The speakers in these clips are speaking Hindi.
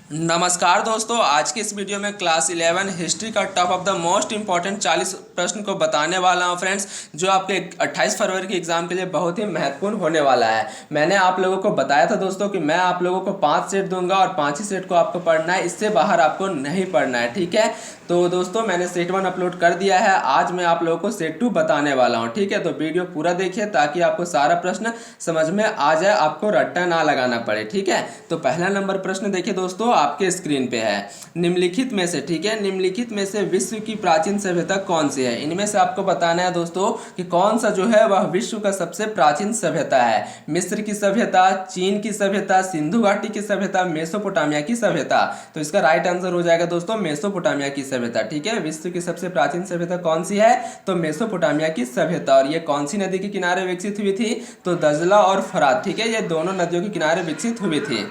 नमस्कार दोस्तों, आज के इस वीडियो में क्लास 11 हिस्ट्री का top of the most important 40 प्रश्न को बताने वाला हूं फ्रेंड्स, जो आपके 28 फरवरी के एग्जाम के लिए बहुत ही महत्वपूर्ण होने वाला है। मैंने आप लोगों को बताया था दोस्तों कि मैं आप लोगों को 5 सेट दूंगा और 5 ही सेट को आपको पढ़ना है, इससे बाहर आपको नहीं पढ़ना है। ठीक है, तो दोस्तों मैंने सेट 1 अपलोड कर दिया है, आज मैं आप लोगों को सेट 2 बताने वाला हूँ। ठीक है, तो वीडियो पूरा देखिए ताकि आपको सारा प्रश्न समझ में आ जाए, आपको रट्टा ना लगाना पड़े। ठीक है, तो पहला नंबर प्रश्न देखिए दोस्तों, आपके स्क्रीन पे है। निम्नलिखित में से, ठीक है, निम्नलिखित में से विश्व की प्राचीन सभ्यता कौन सी है? इनमें से आपको बताना है दोस्तों कि कौन सा जो है वह विश्व का सबसे प्राचीन सभ्यता है। मिस्र की सभ्यता, चीन की सभ्यता, सिंधु घाटी की सभ्यता, मेसोपोटामिया की सभ्यता। तो इसका राइट आंसर हो जाएगा दोस्तों मेसोपोटामिया की सभ्यता। ठीक है, विश्व की सबसे प्राचीन सभ्यता कौन सी है? तो मेसोपोटामिया की सभ्यता। और ये कौन सी नदी के किनारे विकसित हुई थी? तो दजला और फरात। ठीक है, ये दोनों नदियों के किनारे विकसित हुई थी।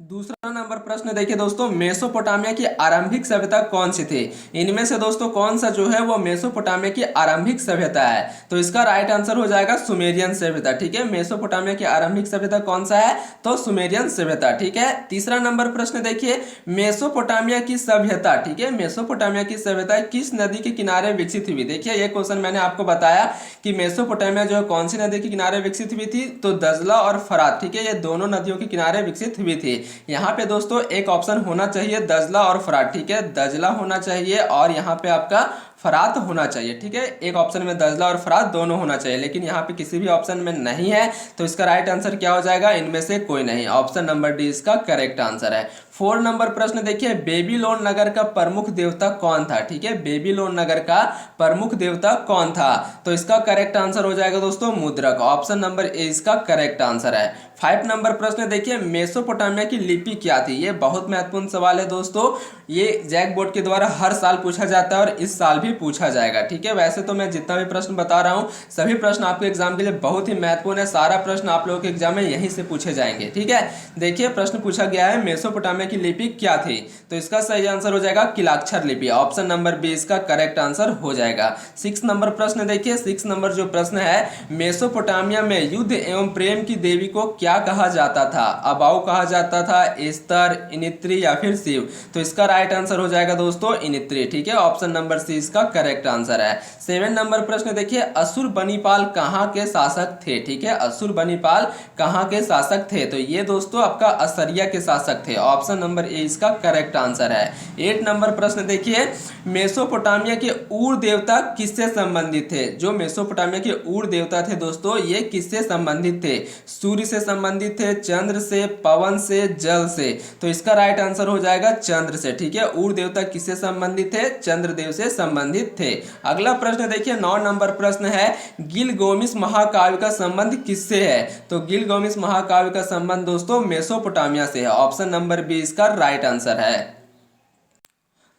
दूसरा नंबर प्रश्न देखिए दोस्तों, मेसोपोटामिया की आरंभिक सभ्यता कौन सी थी? इनमें से दोस्तों कौन सा जो है वो मेसोपोटामिया की आरंभिक सभ्यता है? तो इसका राइट आंसर हो जाएगा सुमेरियन सभ्यता। ठीक है, मेसोपोटामिया की आरंभिक सभ्यता कौन सा है? तो सुमेरियन सभ्यता। ठीक है, तीसरा नंबर प्रश्न देखिए, मेसोपोटामिया की सभ्यता, ठीक है, मेसोपोटामिया की सभ्यता किस नदी के किनारे विकसित हुई? देखिए ये क्वेश्चन मैंने आपको बताया कि मेसोपोटामिया जो है कौन सी नदी के किनारे विकसित हुई थी? तो दजला और फरात। ठीक है, ये दोनों नदियों के किनारे विकसित हुई थी। यहाँ पे दोस्तों एक ऑप्शन होना चाहिए दजला और फरात। ठीक है, दजला होना चाहिए और यहाँ पे आपका फरात होना चाहिए। ठीक है, एक ऑप्शन में दजला और फरात दोनों होना चाहिए, लेकिन यहाँ पे किसी भी ऑप्शन में नहीं है, तो इसका राइट आंसर क्या हो जाएगा? इनमें से कोई नहीं, ऑप्शन नंबर डी इसका करेक्ट आंसर है। 4 नंबर प्रश्न देखिए, बेबीलोन नगर का प्रमुख देवता कौन था? ठीक है, बेबीलोन नगर का प्रमुख देवता कौन था? तो इसका करेक्ट आंसर हो जाएगा दोस्तों मुद्रक, ऑप्शन नंबर ए इसका करेक्ट आंसर है। 5 नंबर प्रश्न देखिए, मेसोपोटामिया की लिपि क्या थी? ये बहुत महत्वपूर्ण सवाल है दोस्तों, ये जैक बोर्ड के द्वारा हर साल पूछा जाता है और इस साल भी पूछा जाएगा। ठीक है, वैसे तो मैं जितना भी प्रश्न बता रहा हूँ सभी प्रश्न आपके एग्जाम के लिए बहुत ही महत्वपूर्ण है, सारा प्रश्न आप लोगों के एग्जाम में यहीं से पूछे जाएंगे। ठीक है, देखिए प्रश्न पूछा गया है मेसोपोटामिया की लिपि क्या थी? तो इसका सही आंसर हो जाएगा किलाक्षर लिपि, ऑप्शन नंबर बी इसका करेक्ट आंसर हो जाएगा। 6 नंबर प्रश्न देखिए, 6 नंबर जो प्रश्न है, मेसोपोटामिया में युद्ध एवं प्रेम की देवी को क्या कहा जाता था? अबाऊ कहा जाता था, एस्तर, इनित्री या फिर शिव? तो इसका राइट आंसर हो जाएगा दोस्तों इनित्री। ठीक है, ऑप्शन नंबर सी इसका करेक्ट आंसर है। 7 नंबर प्रश्न देखिए, असुर बनीपाल कहाँ के शासक थे? ठीक है, असुर बनीपाल कहाँ के शासक थे? तो ये दोस्तों आपका असरिया के शासक थे, ऑप्शन नंबर ए इसका करेक्ट आंसर है। 8 नंबर प्रश्न देखिए, मेसोपोटामिया के उर देवता किससे संबंधित थे? जो मेसोपोटामिया के उर देवता थे दोस्तों, ये किससे संबंधित थे? सूर्य से संबंधित थे, चंद्र से, पवन से, जल से? तो इसका राइट आंसर हो जाएगा चंद्र से। ठीक है, उर देवता किससे संबंधित थे? चंद्रदेव से संबंधित थे। अगला प्रश्न देखिए, 9 नंबर प्रश्न है, गिलगामेश महाकाव्य का संबंध किससे है? तो गिलगामेश महाकाव्य का संबंध दोस्तों मेसोपोटामिया से है, ऑप्शन नंबर बी इसका राइट आंसर है।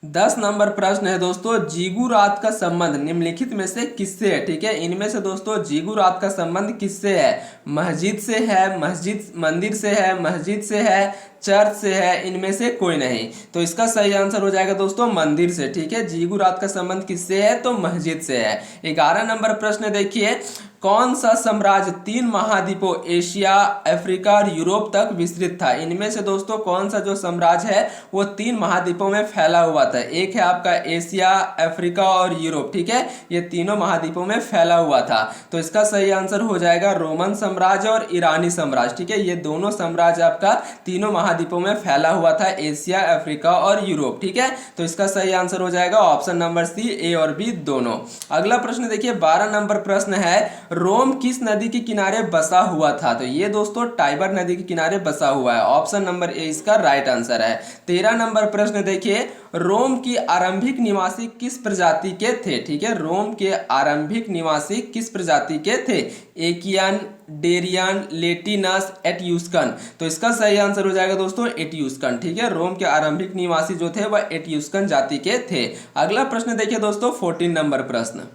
10 नंबर प्रश्न है दोस्तों, जिगुरात का संबंध निम्नलिखित में से किससे है? ठीक है, इनमें से दोस्तों जिगुरात का संबंध किससे है? मस्जिद से है, मस्जिद मंदिर से है, मस्जिद से है, चर्च से है? इनमें से कोई नहीं, तो इसका सही आंसर हो जाएगा दोस्तों मंदिर से। ठीक है, जिगुरात का संबंध किससे है? तो मस्जिद से है। 11 नंबर प्रश्न देखिए, कौन सा साम्राज्य 3 महाद्वीपों एशिया, अफ्रीका और यूरोप तक विस्तृत था? इनमें से दोस्तों कौन सा जो साम्राज्य है वो 3 महाद्वीपों में फैला हुआ था? एक है आपका एशिया, अफ्रीका और यूरोप। ठीक है, ये तीनों महाद्वीपों में फैला हुआ था, तो इसका सही आंसर हो जाएगा रोमन साम्राज्य और ईरानी साम्राज्य। ठीक है, ये दोनों साम्राज्य आपका तीनों महाद्वीपों में फैला हुआ था, एशिया, अफ्रीका और यूरोप। ठीक है, तो इसका सही आंसर हो जाएगा ऑप्शन नंबर सी, ए और बी दोनों। अगला प्रश्न देखिए, 12 नंबर प्रश्न है, रोम किस नदी के किनारे बसा हुआ था? तो ये दोस्तों टाइबर नदी के किनारे बसा हुआ है, ऑप्शन नंबर ए इसका राइट आंसर है। 13 नंबर प्रश्न देखिए, रोम की आरंभिक निवासी किस प्रजाति के थे? ठीक है, रोम के आरंभिक निवासी किस प्रजाति के थे? एकियन, डेरियन, लेटिनस, एट्यूस्कन? तो इसका सही आंसर हो जाएगा दोस्तों एट्यूस्कन। ठीक है, रोम के आरंभिक निवासी जो थे वह एट्यूस्कन जाति के थे। अगला प्रश्न देखिए दोस्तों, 14 नंबर प्रश्न,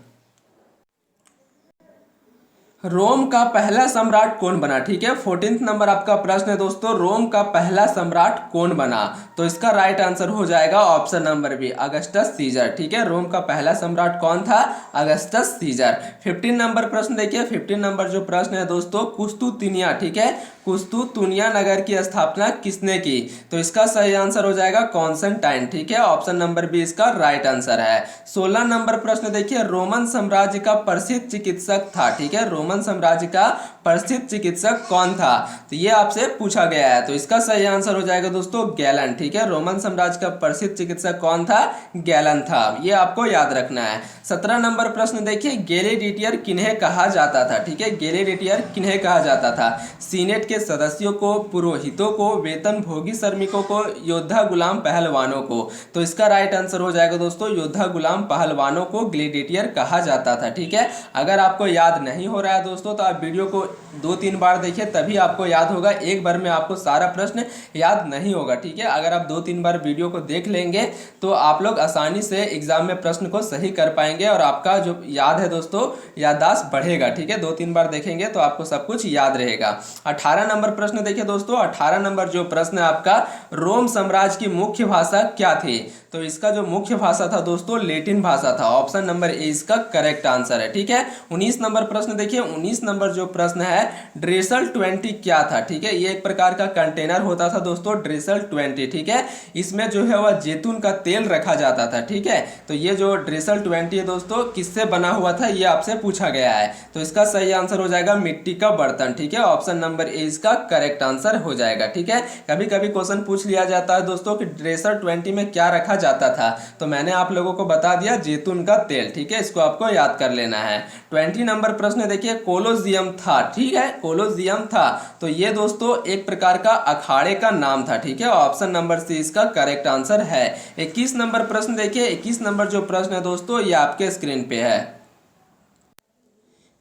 रोम का पहला सम्राट कौन बना? ठीक है, 14th नंबर आपका प्रश्न है दोस्तों, रोम का पहला सम्राट कौन बना? तो इसका राइट आंसर हो जाएगा option number B, Augustus Caesar. ठीक है, रोम का पहला सम्राट कौन था? Augustus scissor. 15 नंबर प्रश्न देखिए, 15 नंबर जो प्रश्न है दोस्तों, कुस्तुतिनिया, ठीक है, कुस्तुतुनिया नगर की स्थापना किसने की? तो इसका सही आंसर हो जाएगा कॉन्स्टेंटाइन। ठीक है, ऑप्शन नंबर बी इसका राइट आंसर है। 16 नंबर प्रश्न देखिए, रोमन साम्राज्य का प्रसिद्ध चिकित्सक था। ठीक है, रोमन साम्राज्य का प्रसिद्ध चिकित्सक कौन था? तो ये आपसे पूछा गया है, तो इसका सही आंसर हो जाएगा दोस्तों गैलन। ठीक है, रोमन साम्राज्य का प्रसिद्ध चिकित्सक कौन था? गैलन था, ये आपको याद रखना है। 17 नंबर प्रश्न देखिए, गैलेडिएटर किन्हें कहा जाता था? ठीक है, गैलेडिएटर किन्हें कहा जाता था? सीनेट के सदस्यों को, पुरोहितों को, वेतन भोगी श्रमिकों को, योद्धा गुलाम पहलवानों को? तो इसका राइट आंसर हो जाएगा दोस्तों योद्धा गुलाम पहलवानों को ग्लेडिएटर कहा जाता था। ठीक है, अगर आपको याद नहीं हो रहा है दोस्तों तो आप वीडियो को 2-3 बार देखिए, तभी आपको याद होगा, एक बार में आपको सारा प्रश्न याद नहीं होगा। ठीक है, अगर आप 2-3 बार वीडियो को देख लेंगे तो आप लोग आसानी से एग्जाम में प्रश्न को सही कर पाएंगे और आपका जो याद है दोस्तों, याददाश्त बढ़ेगा। ठीक है, 2-3 बार देखेंगे तो आपको सब कुछ याद रहेगा। 18 नंबर प्रश्न देखिए दोस्तों, 18 नंबर जो प्रश्न है आपका, रोम साम्राज्य की मुख्य भाषा क्या थी? तो इसका जो मुख्य भाषा था दोस्तों, लैटिन भाषा था। ऑप्शन नंबर ए इसका करेक्ट आंसर है। ठीक है, 19 नंबर प्रश्न देखिए, 19 नंबर जो प्रश्न है, ड्रेसल 20 क्या था? ठीक है, ये एक प्रकार का कंटेनर होता था दोस्तों, ड्रेसल 20। ठीक है, इसमें जो है वह जैतून का तेल रखा जाता था। ठीक है, तो ये जो ड्रेसल 20 है दोस्तों, किससे बना हुआ था, ये आपसे पूछा गया है। तो इसका सही आंसर हो जाएगा मिट्टी का बर्तन। ठीक है, ऑप्शन नंबर ए इसका करेक्ट आंसर हो जाएगा। ठीक है, कभी कभी क्वेश्चन पूछ लिया जाता है दोस्तों कि ड्रेसल 20 में क्या रखा जाता था, तो मैंने आप लोगों को बता दिया जैतून का तेल। ठीक है, इसको आपको याद कर लेना है। 20 नंबर प्रश्न देखिए, कोलोजियम था। ठीक है, कोलोजियम था, तो ये दोस्तों एक प्रकार का अखाड़े का नाम था। ठीक है, ऑप्शन नंबर सी इसका करेक्ट आंसर है। 21 नंबर प्रश्न देखिए, 21 नंबर जो प्रश्न है दोस्तों, ये आपके स्क्रीन पे है।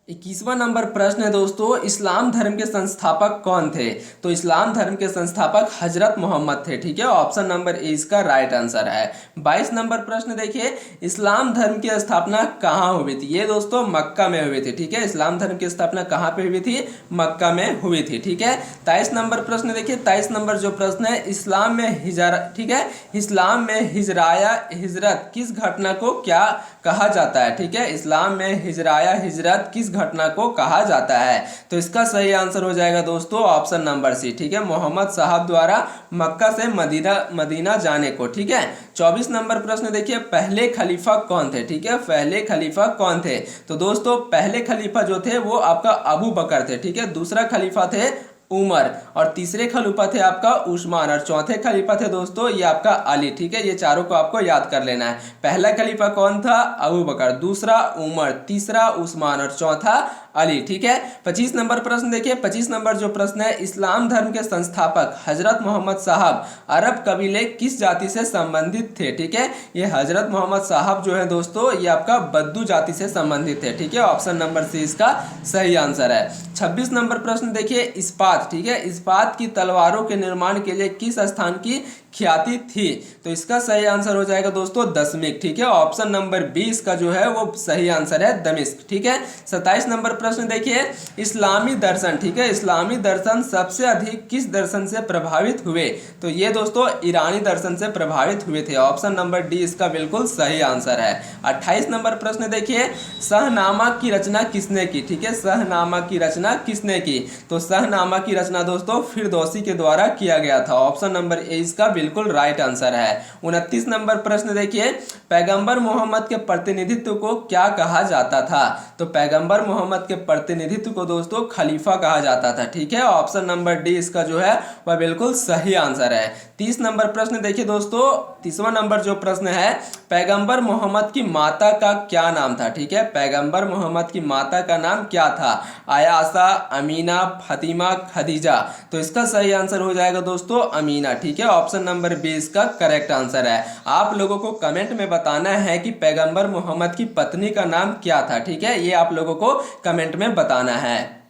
21वां नंबर प्रश्न है दोस्तों, इस्लाम धर्म के संस्थापक कौन थे? तो इस्लाम धर्म के संस्थापक हजरत मोहम्मद थे। ठीक है, ऑप्शन नंबर ए इसका राइट आंसर है। 22 नंबर प्रश्न देखिए, इस्लाम धर्म की स्थापना कहाँ हुई थी? ये दोस्तों मक्का में हुई थी। ठीक है, इस्लाम धर्म की स्थापना कहाँ पे हुई थी? मक्का में हुई थी। ठीक है, 23 नंबर प्रश्न देखिए, 23 नंबर जो प्रश्न है, इस्लाम में हिजरा, ठीक है, इस्लाम में हिजराया हिजरत किस घटना को क्या कहा जाता है? ठीक है, इस्लाम में हिजराया हिजरत किस घटना को कहा जाता है? तो इसका सही आंसर हो जाएगा दोस्तों ऑप्शन नंबर सी। ठीक है, मोहम्मद साहब द्वारा मक्का से मदीना जाने को। ठीक है, 24 नंबर प्रश्न देखिए, पहले खलीफा कौन थे? ठीक है, पहले खलीफा कौन थे? तो दोस्तों पहले खलीफा जो थे वो आपका अबू बकर थे। ठीक है, दूसरा खलीफा थे उमर, और तीसरे खलीफा थे आपका उस्मान, और चौथे खलीफा थे दोस्तों ये आपका अली। ठीक है, ये चारों को आपको याद कर लेना है। पहला खलीफा कौन था? अबू बकर, दूसरा उमर, तीसरा उस्मान और चौथा अली। ठीक है, 25 नंबर प्रश्न देखिए, 25 नंबर जो प्रश्न है, इस्लाम धर्म के संस्थापक हजरत मोहम्मद साहब अरब कबीले किस जाति से संबंधित थे? ठीक है, ये हजरत मोहम्मद साहब जो है दोस्तों, ये आपका बद्दू जाति से संबंधित है। ठीक है, ऑप्शन नंबर सी इसका सही आंसर है। 26 नंबर प्रश्न देखिए, इस्पात, ठीक है, इस्पात की तलवारों के निर्माण के लिए किस स्थान की ख्याति थी? तो इसका सही आंसर हो जाएगा दोस्तों दमिश्क। ठीक है, ऑप्शन नंबर बी इसका जो है वो सही आंसर है, दमिश्क। ठीक है, 27 नंबर प्रश्न देखिए, इस्लामी दर्शन, ठीक है, इस्लामी दर्शन सबसे अधिक किस दर्शन से प्रभावित हुए? तो ये दोस्तों ईरानी दर्शन से प्रभावित हुए थे। ऑप्शन नंबर डी इसका बिल्कुल सही आंसर है। 28 नंबर प्रश्न देखिए, शहनामा की रचना किसने की? ठीक है, शहनामा की रचना किसने की? तो शहनामा की रचना दोस्तों फिरदौसी के द्वारा किया गया था। ऑप्शन नंबर ए इसका बिल्कुल राइट आंसर है। 29 नंबर प्रश्न देखिए, पैगंबर मोहम्मद के प्रतिनिधित्व को क्या कहा जाता था? तो पैगंबर मोहम्मद के प्रतिनिधित्व को दोस्तों खलीफा कहा जाता था। ठीक है, ऑप्शन नंबर डी इसका जो है वह बिल्कुल सही आंसर है। 30 नंबर प्रश्न देखिए दोस्तों, 30वां नंबर जो प्रश्न है, पैगंबर मोहम्मद की माता का क्या नाम था? ठीक है, पैगंबर मोहम्मद की माता का नाम क्या था? आयाशा, अमीना, फतिमा, खदीजा? तो इसका सही आंसर हो जाएगा दोस्तों अमीना। ठीक है, ऑप्शन नंबर बी इसका करेक्ट आंसर है। आप लोगों को कमेंट में बताना है कि पैगंबर मोहम्मद की पत्नी का नाम क्या था। ठीक है, ये आप लोगों को कमेंट में बताना है।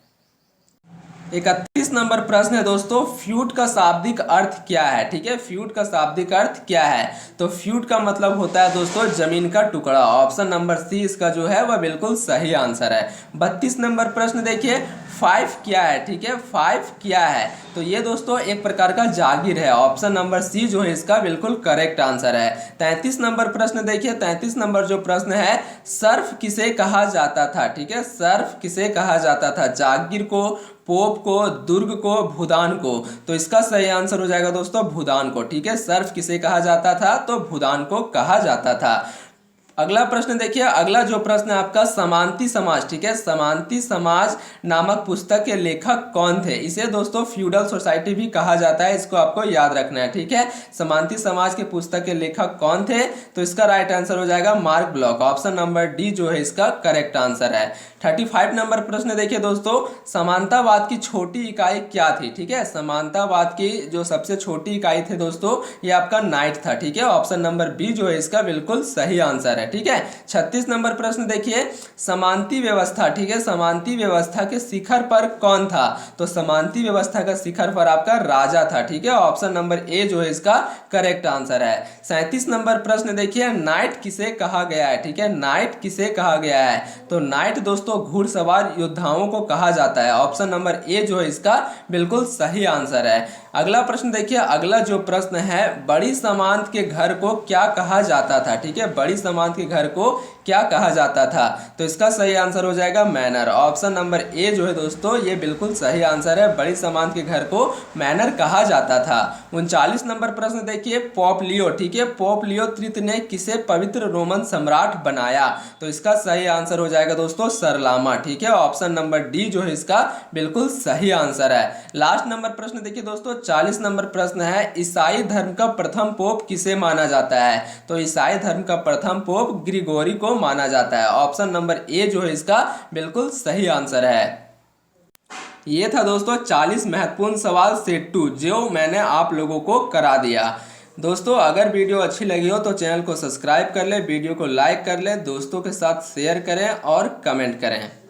31 नंबर प्रश्न है दोस्तों, फ्यूट का शाब्दिक अर्थ क्या है? ठीक है, फ्यूट का शाब्दिक अर्थ क्या है? तो फ्यूट का मतलब होता है दोस्तों जमीन का टुकड़ा। ऑप्शन नंबर सी इसका जो है वह बिल्कुल सही आंसर है। 32 नंबर प्रश्न देखिए, 5 क्या है? ठीक है, 5 क्या है? तो ये दोस्तों एक प्रकार का जागीर है। ऑप्शन नंबर सी जो है इसका बिल्कुल करेक्ट आंसर है। 33 नंबर प्रश्न देखिए, 33 नंबर जो प्रश्न है, सर्फ किसे कहा जाता था? ठीक है, सर्फ किसे कहा जाता था? जागीर को, पोप को, दुर्ग को, भूदान को? तो इसका सही आंसर हो जाएगा दोस्तों भूदान को। ठीक है, सर्फ किसे कहा जाता था? तो भूदान को कहा जाता था। अगला प्रश्न देखिए, अगला जो प्रश्न है आपका, समांति समाज। ठीक है, समांति समाज नामक पुस्तक के लेखक कौन थे? इसे दोस्तों फ्यूडल सोसाइटी भी कहा जाता है, इसको आपको याद रखना है। ठीक है, समांति समाज के पुस्तक के लेखक कौन थे? तो इसका राइट आंसर हो जाएगा mark block. Option number D जो है इसका करेक्ट आंसर है। 35 नंबर प्रश्न देखिए दोस्तों, समानतावाद की छोटी इकाई क्या थी? ठीक है, समानतावाद की जो सबसे छोटी इकाई थी दोस्तों, ये आपका नाइट था। ठीक है, ऑप्शन नंबर बी जो है इसका बिल्कुल सही आंसर है। ठीक है, 36 नंबर प्रश्न देखिए, समांति व्यवस्था। ठीक है, समांति व्यवस्था के शिखर पर कौन था? तो समांति व्यवस्था का शिखर पर आपका राजा था। ठीक है, ऑप्शन नंबर ए जो है इसका करेक्ट आंसर है। 37 नंबर प्रश्न देखिए, नाइट किसे कहा गया है? ठीक है, नाइट किसे कहा गया है? तो नाइट दोस्तों घुड़सवार योद्धाओं को कहा जाता है। ऑप्शन नंबर ए जो है इसका बिल्कुल सही आंसर है। अगला प्रश्न देखिए, अगला जो प्रश्न है, बड़ी सामंत के घर को क्या कहा जाता था? ठीक है, बड़ी सामंत के घर को क्या कहा जाता था? तो इसका सही आंसर हो जाएगा मैनर। ऑप्शन नंबर ए जो है दोस्तों ये बिल्कुल सही आंसर है, बड़ी सामंत के घर को मैनर कहा जाता था। 39 नंबर प्रश्न देखिए, पोप लियो। ठीक है, पोप लियो तृतीय ने किसे पवित्र रोमन सम्राट बनाया? तो इसका सही आंसर हो जाएगा दोस्तों सरलामा। ठीक है, ऑप्शन नंबर डी जो है इसका बिल्कुल सही आंसर है। लास्ट नंबर प्रश्न देखिए दोस्तों, 40 नंबर प्रश्न है, ईसाई धर्म का प्रथम पोप किसे माना जाता है? तो ईसाई धर्म का प्रथम पोप ग्रिगोरी को माना जाता है। ऑप्शन नंबर ए जो है इसका बिल्कुल सही आंसर है। ये था दोस्तों 40 महत्वपूर्ण सवाल सेट 2 जो मैंने आप लोगों को करा दिया। दोस्तों अगर वीडियो अच्छी लगी हो तो चैनल को सब्सक्राइब कर ले, वीडियो को लाइक कर ले, दोस्तों के साथ शेयर करें और कमेंट करें।